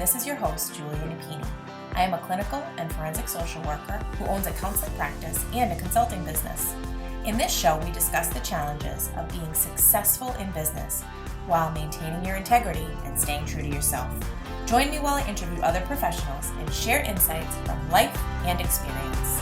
this is your host, Julia Rippeon. I am a clinical and forensic social worker who owns a counseling practice and a consulting business. In this show, we discuss the challenges of being successful in business while maintaining your integrity and staying true to yourself. Join me while I interview other professionals and share insights from life and experience.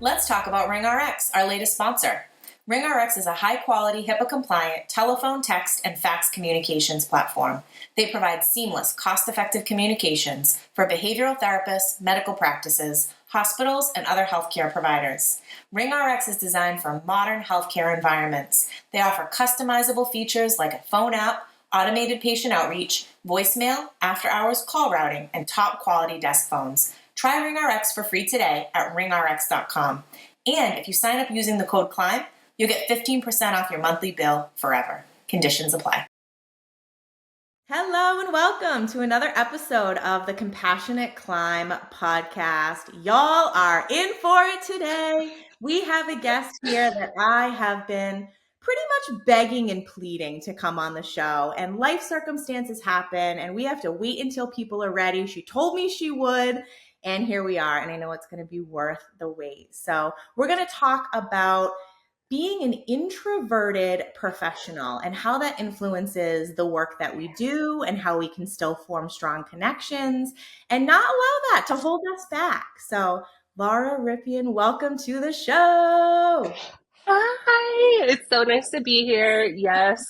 Let's talk about RingRx, our latest sponsor. RingRx is a high-quality, HIPAA-compliant telephone, text, and fax communications platform. They provide seamless, cost-effective communications for behavioral therapists, medical practices, hospitals, and other healthcare providers. RingRx is designed for modern healthcare environments. They offer customizable features like a phone app, automated patient outreach, voicemail, after-hours call routing, and top-quality desk phones. Try RingRx for free today at ringrx.com. And if you sign up using the code CLIMB, you'll get 15% off your monthly bill forever. Conditions apply. Hello and welcome to another episode of the Compassionate Climb podcast. Y'all are in for it today. We have a guest here that I have been pretty much begging and pleading to come on the show, and life circumstances happen and we have to wait until people are ready. She told me she would. And here we are, and I know it's going to be worth the wait. So we're going to talk about being an introverted professional and how that influences the work that we do and how we can still form strong connections and not allow that to hold us back. So Laura Rippeon, welcome to the show. Hi, it's so nice to be here. Yes,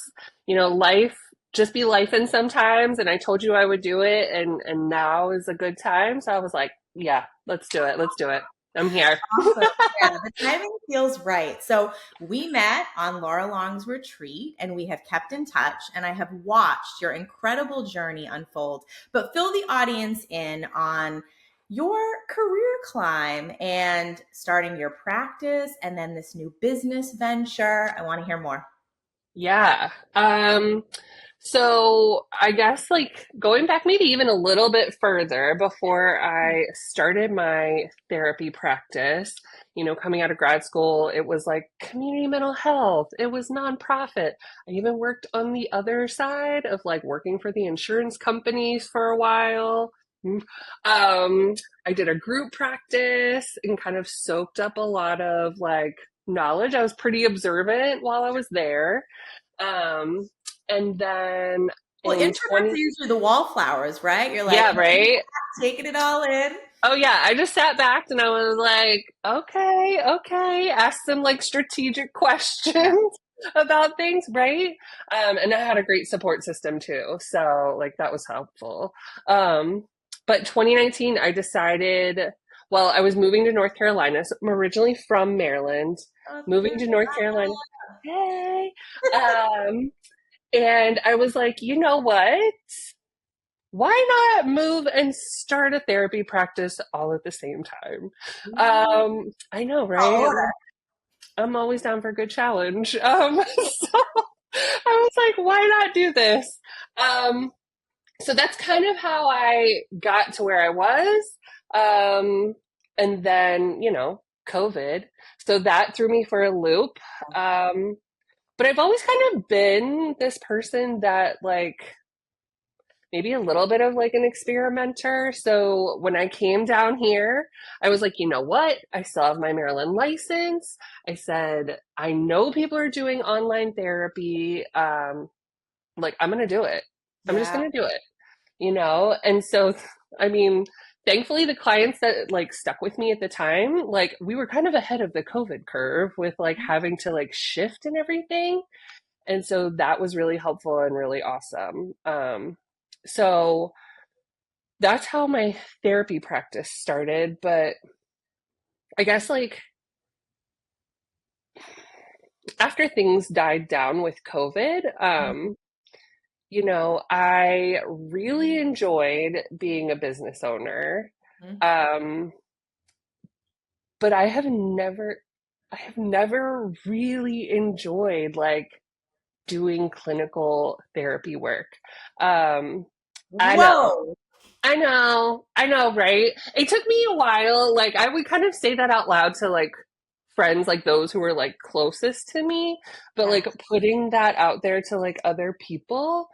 life just be lifing sometimes, and I told you I would do it, and now is a good time. So I was like, yeah, let's do it. I'm here. Awesome. Yeah, the timing feels right. So we met on Laura Long's retreat and we have kept in touch, and I have watched your incredible journey unfold. But fill the audience in on your career climb and starting your practice and then this new business venture. I want to hear more. Yeah. So I guess going back maybe even a little bit further before I started my therapy practice, coming out of grad school, it was like community mental health. It was nonprofit. I even worked on the other side of working for the insurance companies for a while. I did a group practice and kind of soaked up a lot of knowledge. I was pretty observant while I was there. And then introverts are usually the wallflowers, right? You're yeah, right? Taking it all in. Oh yeah, I just sat back and I was like, okay, ask some strategic questions about things, right? And I had a great support system too, so that was helpful. But 2019, I decided, well, I was moving to North Carolina. So I'm originally from Maryland, moving to North Carolina. Hey. And I was like, you know what? Why not move and start a therapy practice all at the same time? I know, right? I'm always down for a good challenge. So I was like, why not do this? So that's kind of how I got to where I was. And then, COVID. So that threw me for a loop. But I've always kind of been this person that maybe a little bit of an experimenter. So when I came down here, I was like, you know what? I still have my Maryland license. I said, I know people are doing online therapy. I'm going to do it. I'm just going to do it, And so, thankfully the clients that stuck with me at the time, we were kind of ahead of the COVID curve with having to shift and everything. And so that was really helpful and really awesome. So that's how my therapy practice started. But I guess after things died down with COVID, I really enjoyed being a business owner. But I have never really enjoyed doing clinical therapy work. I know. I know, right? It took me a while. Like, I would kind of say that out loud to like friends, like those who were like closest to me, but Yeah. like putting that out there to like other people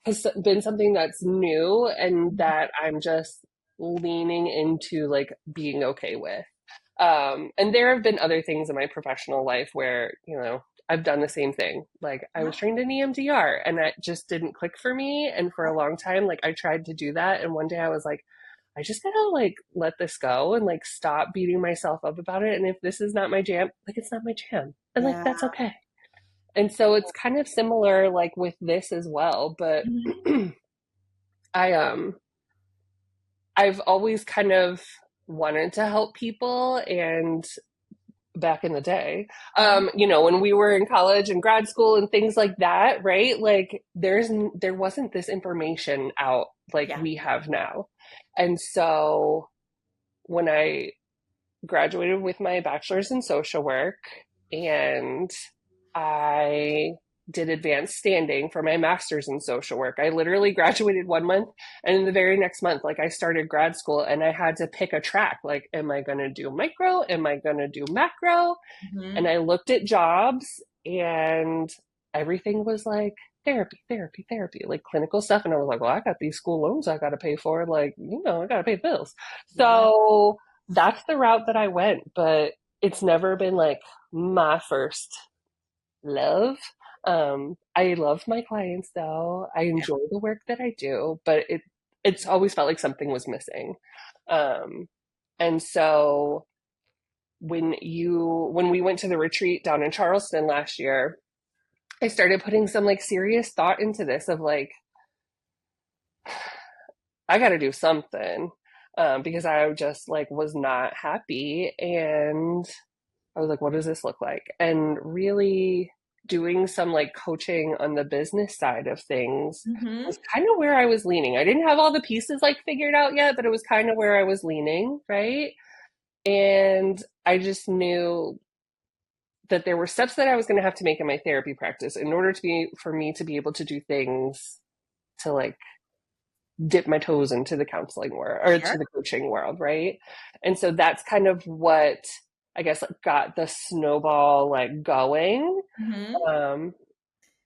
has been something that's new and that I'm just leaning into like being okay with. And there have been other things in my professional life where, I've done the same thing. Like I Yeah. was trained in EMDR and that just didn't click for me. And for a long time, like I tried to do that. And one day I was like, I just gotta like let this go and like stop beating myself up about it. And if this is not my jam, like it's not my jam. And like Yeah. that's okay. And so it's kind of similar like with this as well. But Mhm. I I've always kind of wanted to help people and back in the day, Yeah. when we were in college and grad school and things like that, right? Like there wasn't this information out like Yeah. we have now. And so when I graduated with my bachelor's in social work and I did advanced standing for my master's in social work. I literally graduated 1 month and in the very next month, like I started grad school and I had to pick a track. Like, am I going to do micro? Am I going to do macro? And Mhm. I looked at jobs and everything was like therapy, therapy, therapy, like clinical stuff. And I was like, well, I got these school loans I got to pay for. Like, I got to pay the bills. Yeah. So that's the route that I went. But it's never been like my first love. I love my clients though. I Yeah. enjoy the work that I do, but it's always felt like something was missing. Um, and so when we went to the retreat down in Charleston last year, I started putting some like serious thought into this of like I got to do something because I just like was not happy and I was like what does this look like? And really doing some like coaching on the business side of things Mhm. was kind of where I was leaning. I didn't have all the pieces like figured out yet, but it was kind of where I was leaning, right? And I just knew that there were steps that I was going to have to make in my therapy practice in order for me to be able to do things to like dip my toes into the counseling world or Sure. to the coaching world, right? And so that's kind of what I guess like, got the snowball like going. Mhm. Um,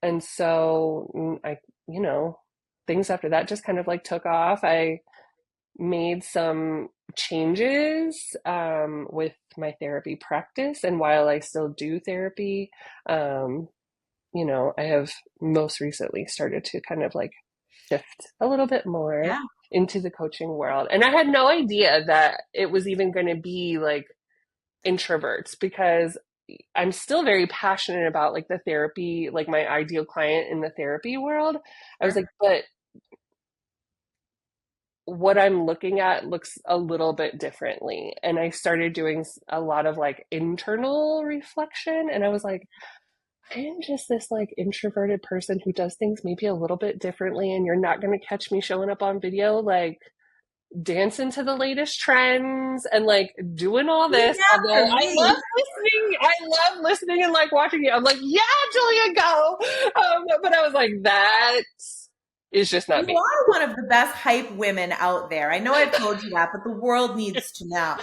and so you know, things after that just kind of like took off. I made some changes with my therapy practice. And while I still do therapy, um, I have most recently started to kind of like shift a little bit more Yeah. into the coaching world. And I had no idea that it was even going to be like introverts because I'm still very passionate about like the therapy, like my ideal client in the therapy world. I was Sure. like, but what I'm looking at looks a little bit differently. And I started doing a lot of like internal reflection. And I was like, I am just this like introverted person who does things maybe a little bit differently. And you're not going to catch me showing up on video like dancing to the latest trends and like doing all You this. Although never me. I love listening and like watching it. I'm like, yeah, Julia, go. But I was like, that is just not You me. are one of the best hype women out there. I know I've told you that, but the world needs to know.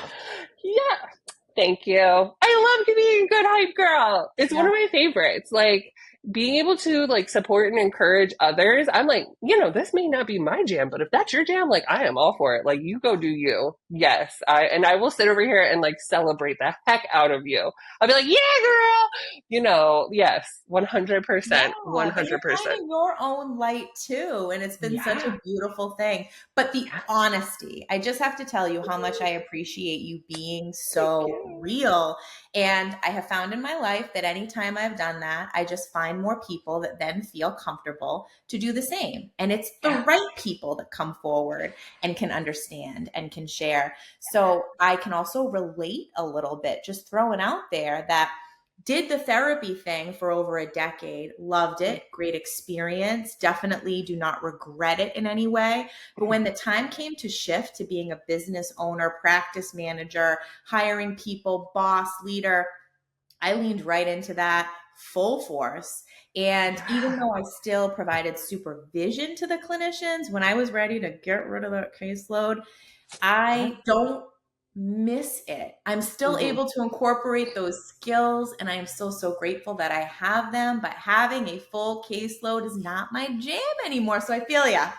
Yeah. Thank you. I love being a good hype girl. It's one Yeah. of my favorites. Like being able to like support and encourage others. I'm like, this may not be my jam, but if that's your jam, like I am all for it. Like you go do you. Yes. I will sit over here and like celebrate the heck out of you. I'll be like, yeah, girl. Yes, Yeah, 100%. but you're 100%. finding your own light too, and it's been such a Yeah. beautiful thing. But the Yeah. honesty, I just have to tell you how much I appreciate you being Thank so you. real. And I have found in my life that anytime I've done that, I just find more people that then feel comfortable to do the same. And it's the Yeah. right people that come forward and can understand and can share. So I can also relate a little bit, just throwing out there that did the therapy thing for over a decade, loved it, great experience, definitely do not regret it in any way. But when the time came to shift to being a business owner, practice manager, hiring people, boss, leader, I leaned right into that, full force. And even Yeah. though I still provided supervision to the clinicians, when I was ready to get rid of that caseload, Yeah. I don't miss it. I'm still Hmm. able to incorporate those skills, and I am still so grateful that I have them. But having a full caseload is not my jam anymore. So I feel ya.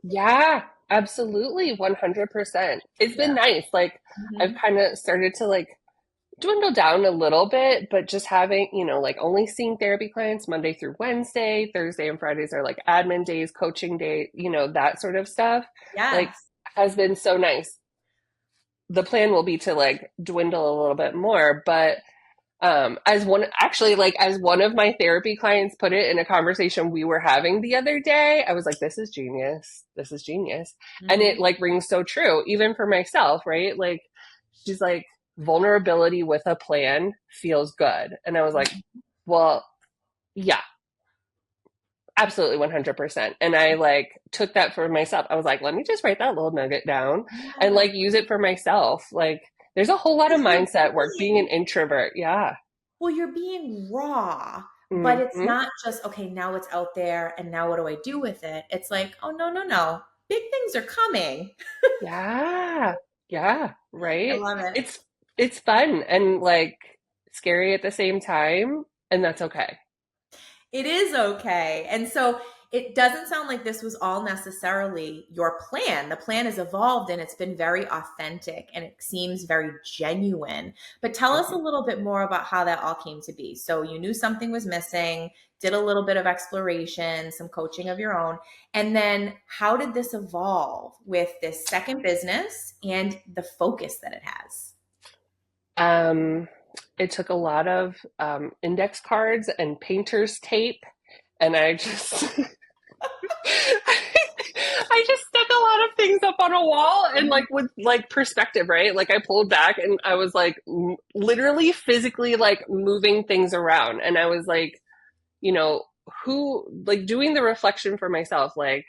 Yeah, absolutely. 100%. It's been Yeah. nice. Like, I've Mhm. kind of started to like dwindle down a little bit, but just having, like only seeing therapy clients Monday through Wednesday, Thursday and Fridays are like admin days, coaching day, that sort of stuff, like Yes. has been so nice. The plan will be to like dwindle a little bit more, but as one of my therapy clients put it in a conversation we were having the other day, I was like, this is genius. This is genius. And it Mhm. like rings so true, even for myself, right? Like, she's like, vulnerability with a plan feels good. And I was like, well, yeah, absolutely 100%. And I like took that for myself. I was like, let me just write that little nugget down and Yes. like use it for myself. Like, there's a whole lot of Because you're mindset work being an being, introvert. Yeah. well, you're being raw, but it's Hmm. not just, okay, now it's out there and now what do I do with it? It's like, oh, no, no, no. Big things are coming. Yeah. Yeah. I Right. love it. It's fun and like scary at the same time. And that's okay. It is okay. And so it doesn't sound like this was all necessarily your plan. The plan has evolved and it's been very authentic and it seems very genuine. But tell us a Mhm. little bit more about how that all came to be. So you knew something was missing, did a little bit of exploration, some coaching of your own. And then how did this evolve with this second business and the focus that it has? Um, it took a lot of index cards and painter's tape, and I just I just stuck a lot of things up on a wall and like with like perspective, right? Like I pulled back and I was like literally physically like moving things around, and I was like, you know, who like doing the reflection for myself, like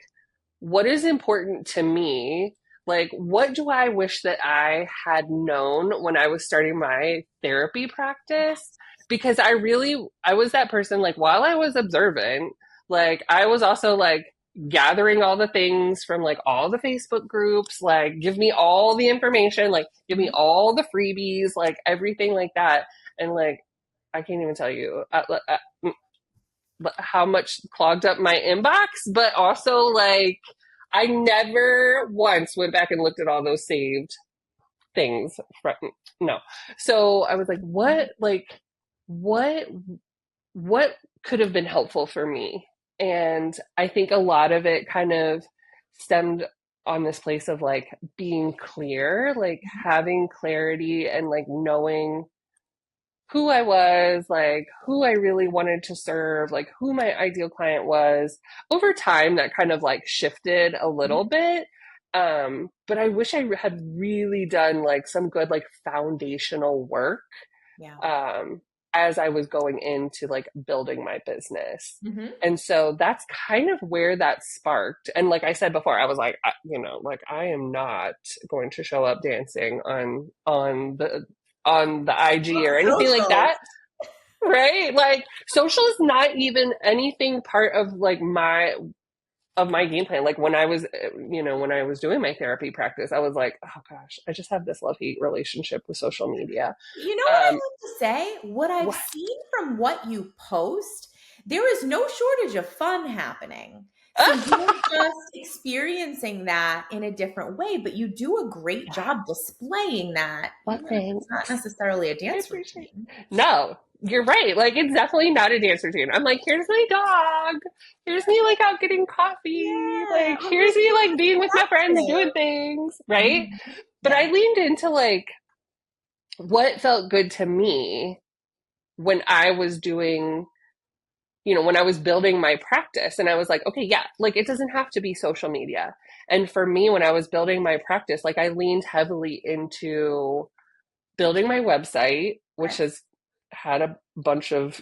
what is important to me? Like, what do I wish that I had known when I was starting my therapy practice? Because I was that person, like, while I was observant, like, I was also like gathering all the things from like all the Facebook groups, like, give me all the information, like, give me Mhm. all the freebies, like, everything like that. And like, I can't even tell you. How much clogged up my inbox, but also like I never once went back and looked at all those saved things. No. So I was what, what could have been helpful for me? And I think a lot of it kind of stemmed on this place of like being clear, like having clarity and like knowing who I was, like who I really wanted to serve, like who my ideal client was. Over time, that kind of like shifted a little bit. But I wish I had really done like some good, like foundational work Yeah. um, as I was going into like building my business. Mhm. And so that's kind of where that sparked. And like I said before, I was like, like I am not going to show up dancing on the IG or anything like Socials. that. Right? Like social is not even anything part of my game plan. Like when I was, when I was doing my therapy practice, I was like, oh gosh, I just have this love hate relationship with social media. You know what I Um, have to say? What I've what? seen from what you post, there is no shortage of fun happening. So you're Yeah, just experiencing that in a different way, but you do a great job displaying that, well, even if it's not thanks. necessarily a I dance appreciate it. routine. No, you're right. Like it's definitely not a dance routine. I'm like, here's my dog. Here's me like out getting coffee. Yeah. Like Or here's maybe me you're like just being with my friends doing relaxing. things, right? Mhm. But I Yeah. leaned into like what felt good to me when I was doing, when I was building my practice. And I was like, okay, yeah, like it doesn't have to be social media. And for me, when I was building my practice, like I leaned heavily into building my website, which Okay. has had a bunch of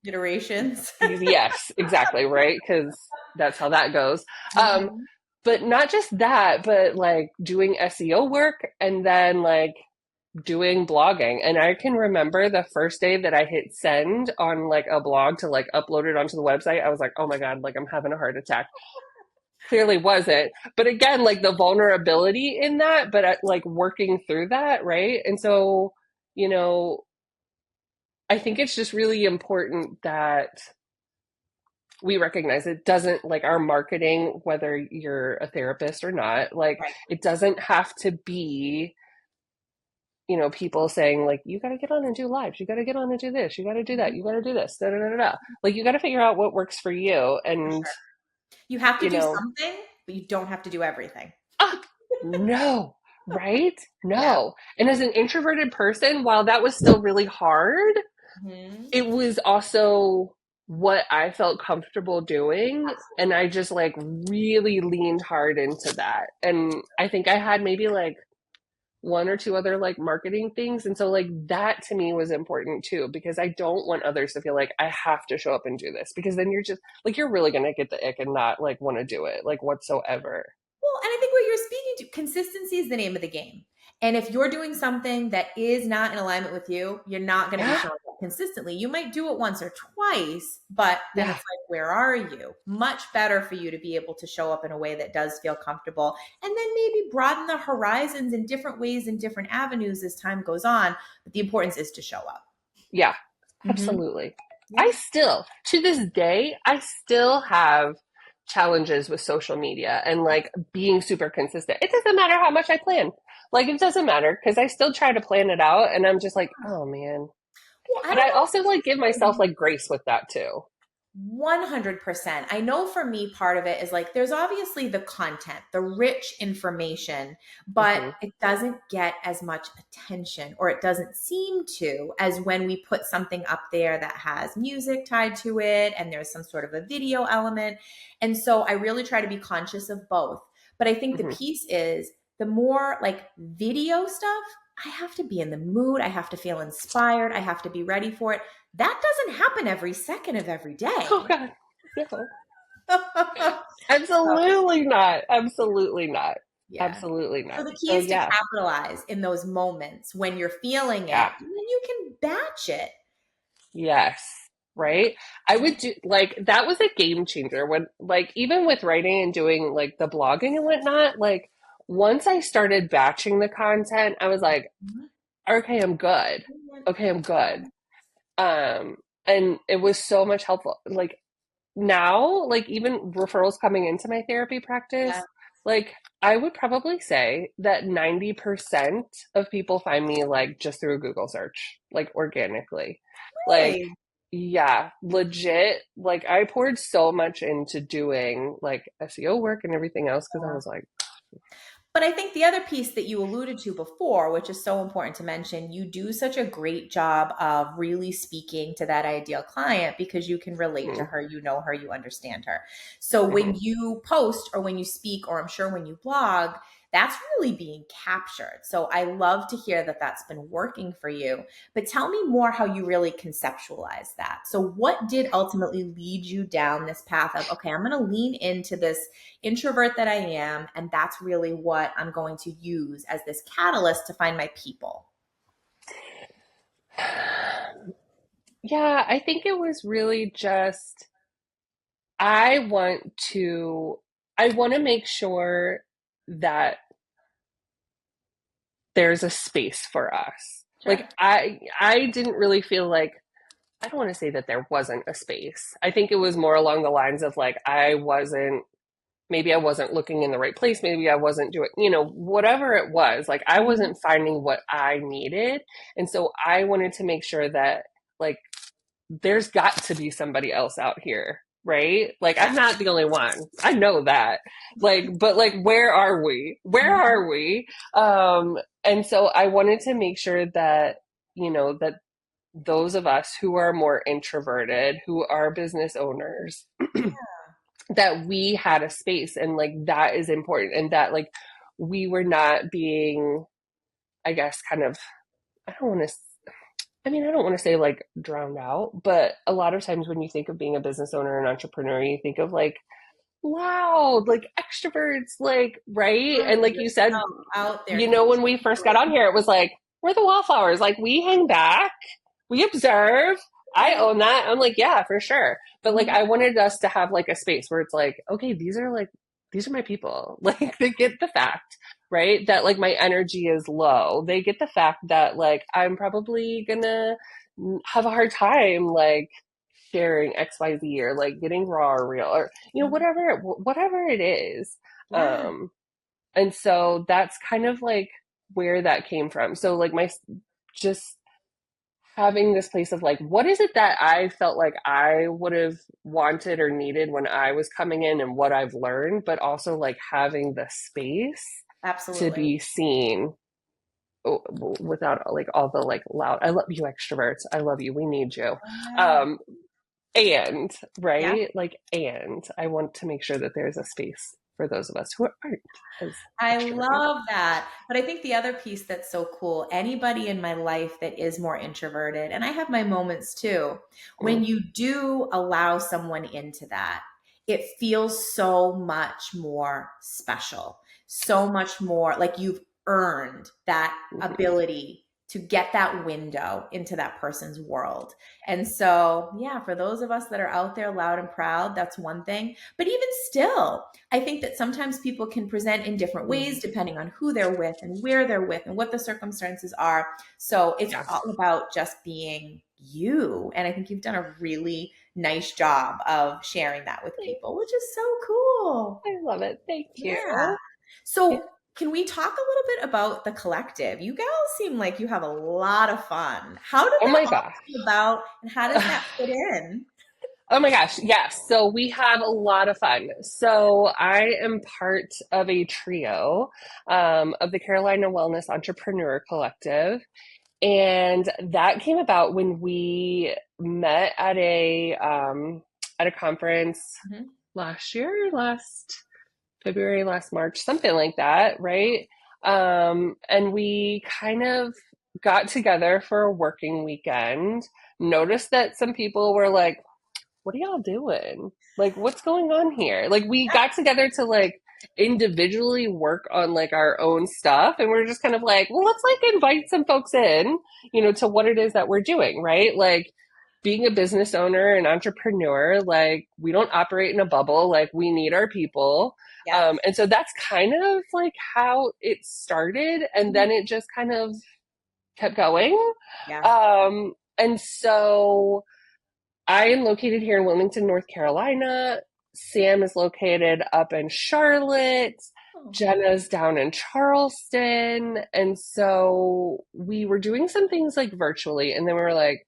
Iterations. yes, exactly, right? Because that's how that goes. Um, Mhm. but not just that, but like doing SEO work and then like doing blogging. And I can remember the first day that I hit send on like a blog to like upload it onto the website. I was like, oh my God, like I'm having a heart attack. Clearly wasn't. But again, like the vulnerability in that, but like working through that, right? And so, you know, I think it's just really important that we recognize it doesn't like our marketing, whether you're a therapist or not, like Right. it doesn't have to be, people saying like, you got to get on and do lives, you got to get on and do this, you got to do that, Mhm. you got to do this, da, da, da, da, da. Like you got to figure out what works for you. For And, sure. You have to you do know, something, but you don't have to do everything. ah, no, right? Yeah. No. And as an introverted person, while that was still really hard, Mhm. it was also what I felt comfortable doing. And I just like really leaned hard into that. And I think I had maybe like one or two other like marketing things. And so like that to me was important too, because I don't want others to feel like I have to show up and do this, because then you're just like, you're really going to get the ick and not like want to do it like whatsoever. Well, and I think what you're speaking to, consistency is the name of the game. And if you're doing something that is not in alignment with you, you're not going to be Yeah. showing up consistently. You might do it once or twice, but then it's Yeah. like, where are you? Much better for you to be able to show up in a way that does feel comfortable and then maybe broaden the horizons in different ways and different avenues as time goes on. But the importance is to show up. Yeah. Hmm. Absolutely. I Yeah. still, to this day, I still have challenges with social media and like being super consistent. It doesn't matter how much I plan. Like it doesn't matter because I still try to plan it out and I'm just like, oh man. Well, I But don't I know. also like give myself like grace with that too. 100%. I know for me, part of it is like there's obviously the content, the rich information, but Hmm. it doesn't get as much attention, or it doesn't seem to, as when we put something up there that has music tied to it and there's some sort of a video element. And so I really try to be conscious of both. But I think the Hmm. piece is the more like video stuff, I have to be in the mood. I have to feel inspired. I have to be ready for it. That doesn't happen every second of every Oh day. God. No. So, Absolutely not. Absolutely not. yeah. Absolutely So not. the key So is to yeah. capitalize in those moments when you're feeling it, Yeah. and then you can batch it. Yes. Yeah. Right. I would do like that was a game changer when like even with writing and doing like the blogging and whatnot, like once I started batching the content, I was like, Mhm. okay, I'm good. Okay, I'm good. And it was so much helpful. Like now, like even referrals coming into my therapy Yeah. practice, like I would probably say that 90% of people find me like just through a Google search, like organically. Like, Really? yeah, legit. Like I poured so much into doing like SEO work and everything else because I was like, But I think the other piece that you alluded to before, which is so important to mention, you do such a great job of really speaking to that ideal client because you can relate to mm, her, you know her, you understand her. So when mhm. you post or when you speak, or I'm sure when you blog, that's really being captured. So I love to hear that that's been working for you. But tell me more how you really conceptualize that. So, what did ultimately lead you down this path of, okay, I'm going to lean into this introvert that I am. And that's really what I'm going to use as this catalyst to find my people. Yeah, I think it was really just I want to I want to make sure that there's a space for us. Sure. Like I didn't really feel like I don't want to say that there wasn't a space. I think it was more along the lines of like maybe I wasn't looking in the right place, maybe I wasn't doing, whatever it was, like I Mhm. wasn't finding what I needed. And so I wanted to make sure that like there's got to be somebody else out here, right? Like I'm not the only one. I know that. Like, but like where are we? Where Mhm. are we? And so I wanted to make sure that, that those of us who are more introverted, who are business owners, that we had a space and like that is important and that like we were not being, I guess, kind of, I don't want to I don't want to say like drowned out, but a lot of times when you think of being a business owner and entrepreneur, you think of like loud, like extroverts, like, right? And like You're you said, so out there. You're when we first got on here, it was like, we're the wallflowers. Like we hang back, we observe. I Right. own that. I'm like, yeah, for sure. But like Mhm. I wanted us to have like a space where it's like, okay, these are my people. Like they get the fact, right? That like my energy is low. They get the fact that like I'm probably gonna have a hard time like sharing XYZ or like getting raw or real or Mhm. whatever it is. Yeah, Um and so that's kind of like where that came from. So like my just having this place of like, what is it that I felt like I would have wanted or needed when I was coming in and what I've learned, but also like having the space to absolutely. be seen without like all the like loud, I love you extroverts. I love you. We need you. Oh, yeah. Um, and Yeah. right, like, and I want to make sure that there's a space for those of us who aren't as I extroverted. love that. But I think the other piece that's so cool, anybody in my life that is more introverted, and I have my moments too, when Mm, you do allow someone into that, it feels so much more special, so much more like you've earned that mhm. ability to get that window into that person's world. And so, yeah, for those of us that are out there loud and proud, that's one thing. But even still, I think that sometimes people can present in different ways Mm, depending on who they're with and where they're with and what the circumstances are. So it's yeah, all about just being you. And I think you've done a really nice job of sharing that with people, which is so cool. I love it. Thank Yeah. you. Yeah. So can we talk a little bit about the collective? You gals seem like you have a lot of fun. How did Oh that my all gosh. come about and how does that fit in? Oh my gosh, yes. So we have a lot of fun. So I am part of a trio of the Carolina Wellness Entrepreneur Collective. And that came about when we met at a conference Mhm. last year, last February, last March, something like that, right? And we kind of got together for a working weekend. Noticed that some people were like, what are y'all doing? Like, what's going on here? Like, we got together to like individually work on like our own stuff. And we're just kind of like, well, let's like invite some folks in, to what it is that we're doing, right? Like, being a business owner and entrepreneur, like, we don't operate in a bubble. Like, we need our people. Yep. And so that's kind of like how it started. And Mhm. then it just kind of kept going. Yeah. And so I am located here in Wilmington, North Carolina. Sam is located up in Charlotte. Oh, Jenna's down in Charleston. And so we were doing some things like virtually, and then we were like,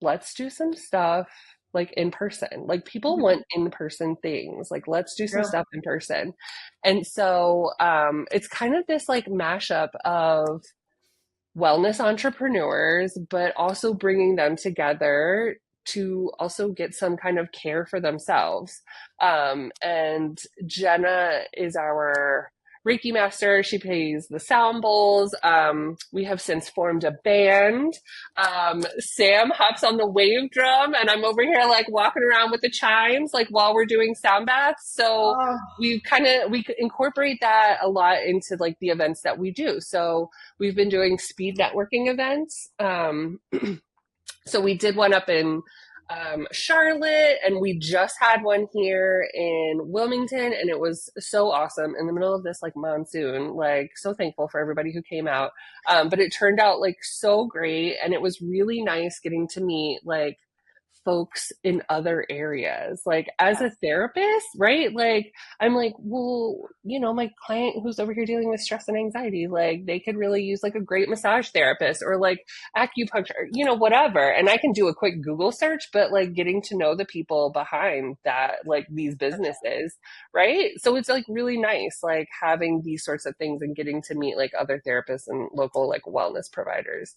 let's do some stuff like in person. Like people mhm. want in person things. Like let's do some True. stuff in person. And so it's kind of this like mashup of wellness entrepreneurs, but also bringing them together to also get some kind of care for themselves. And Jenna is our Reiki master. She plays the sound bowls. We have since formed a band. Sam hops on the wave drum, and I'm over here like walking around with the chimes, like while we're doing sound baths. So Oh, we incorporate that a lot into like the events that we do. So we've been doing speed networking events. So we did one up in Charlotte, and we just had one here in Wilmington, and it was so awesome in the middle of this like monsoon. Like, so thankful for everybody who came out. But it turned out like so great, and it was really nice getting to meet like folks in other areas. Like as a therapist, right? Like I'm like, well, my client who's over here dealing with stress and anxiety, like they could really use like a great massage therapist or like acupuncture, whatever. And I can do a quick Google search, but like getting to know the people behind that, like these businesses, right? So it's like really nice, like having these sorts of things and getting to meet like other therapists and local like wellness providers.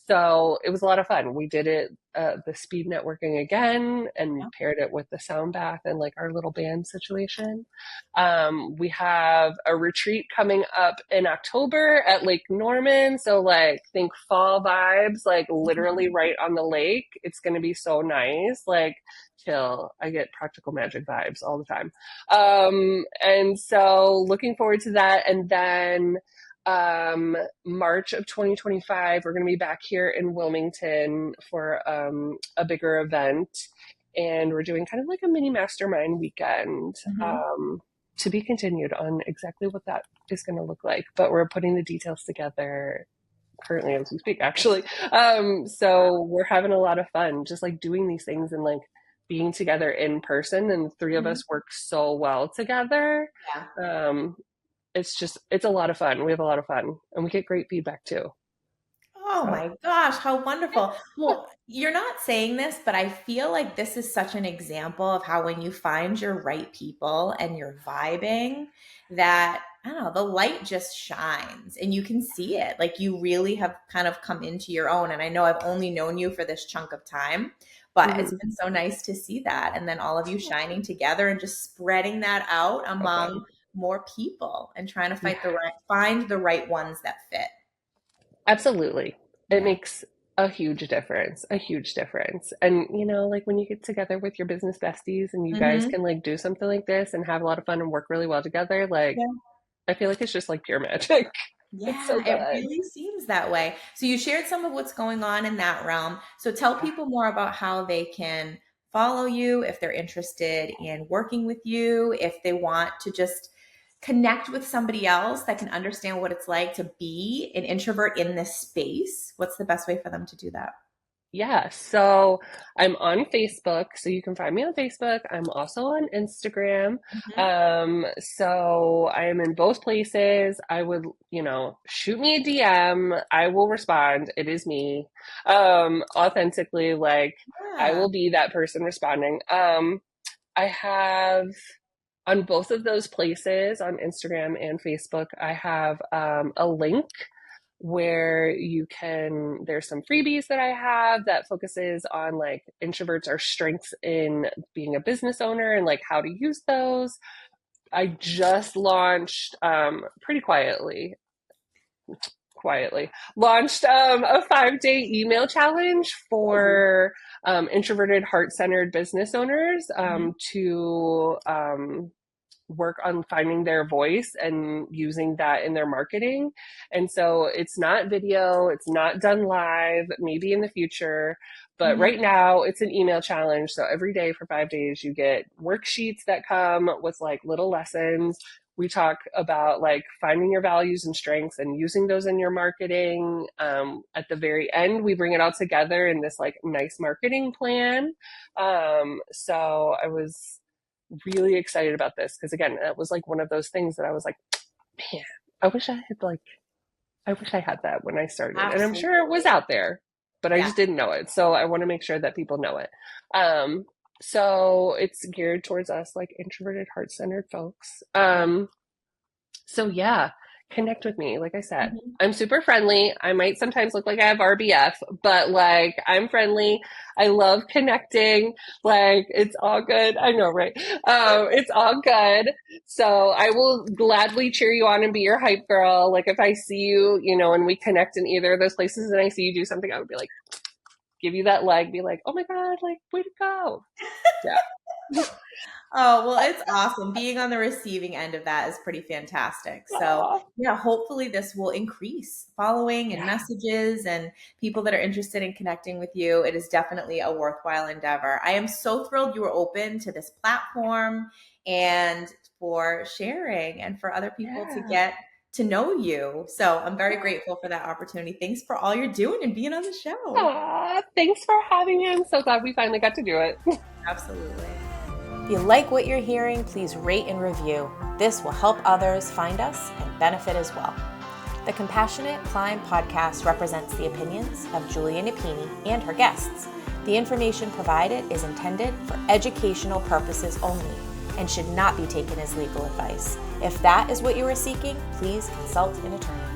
So it was a lot of fun. We did it, the speed networking again, and yeah. paired it with the sound bath and like our little band situation. We have a retreat coming up in October at Lake Norman. So like think fall vibes, like literally Mhm. right on the lake. It's going to be so nice. Like chill. I get practical magic vibes all the time. And so looking forward to that. And then March of 2025, we're going to be back here in Wilmington for a bigger event. And we're doing kind of like a mini mastermind weekend, Mm-hmm. to be continued on exactly what that is going to look like. But we're putting the details together currently as we speak, actually. So we're having a lot of fun just like doing these things and like being together in person. And the three of Mm-hmm. us work so well together. Yeah. Um, it's a lot of fun. We have a lot of fun and we get great feedback too. Oh So my gosh, how wonderful. Well, you're not saying this, but I feel like this is such an example of how when you find your right people and you're vibing, that I don't know, the light just shines and you can see it. Like you really have kind of come into your own. And I know I've only known you for this chunk of time, but it's mhm. been so nice to see that. And then all of you shining together and just spreading that out So good. among more people and trying to Yeah, find the right ones that fit. absolutely. It Yeah. makes a huge difference, a huge difference. And like when you get together with your business besties and you guys Hmm. can like do something like this and have a lot of fun and work really well together, like Yeah. I feel like it's just like pure magic. It's so Yeah, it good. really seems that way. So you shared some of what's going on in that realm. So tell Yeah. people more about how they can follow you if they're interested in working with you, if they want to just connect with somebody else that can understand what it's like to be an introvert in this space. What's the best way for them to do that? Yeah, so I'm on Facebook, so you can find me on Facebook. I'm also on Instagram. Mhm. So I am in both places. I would, shoot me a DM. I will respond. It is me. Authentically, like I Yeah. will be that person responding. I have on both of those places, on Instagram and Facebook, I have a link where there's some freebies that I have that focuses on like introverts or strengths in being a business owner and like how to use those. I just launched pretty quietly launched a 5-day email challenge Ooh. for introverted heart-centered business owners Mhm. to work on finding their voice and using that in their marketing. And so it's not video, it's not done live, maybe in the future, but Mhm. right now it's an email challenge. So every day for 5 days, you get worksheets that come with like little lessons. We talk about like finding your values and strengths and using those in your marketing. At the very end, we bring it all together in this like nice marketing plan. So I was really excited about this because again, it was like one of those things that I was like, man, I wish I had that when I started. And I'm sure it was Absolutely. out there, but I Yeah. just didn't know it. So I want to make sure that people know it. Um, so it's geared towards us like introverted, heart-centered folks. Yeah. So yeah, connect with me. Like I said, Mhm. I'm super friendly. I might sometimes look like I have RBF, but like I'm friendly. I love connecting. Like it's all good. I know, right? It's all good. So I will gladly cheer you on and be your hype girl. Like if I see you, and we connect in either of those places and I see you do something, I would be like, give you that leg, be like, oh my God, like way to go. Yeah. Oh, well, it's awesome. Being on the receiving end of that is pretty fantastic. So, Aw. yeah, hopefully this will increase following and Yeah. messages and people that are interested in connecting with you. It is definitely a worthwhile endeavor. I am so thrilled you were open to this platform and for sharing and for other people to Yeah. get to know you. So, I'm very grateful for that opportunity. Thanks for all you're doing and being on the show. Aw, thanks for having me. I'm so glad we finally got to do it. Absolutely. If you like what you're hearing, please rate and review. This will help others find us and benefit as well. The Compassionate Climb podcast represents the opinions of Julia Napini and her guests. The information provided is intended for educational purposes only and should not be taken as legal advice. If that is what you are seeking, please consult an attorney.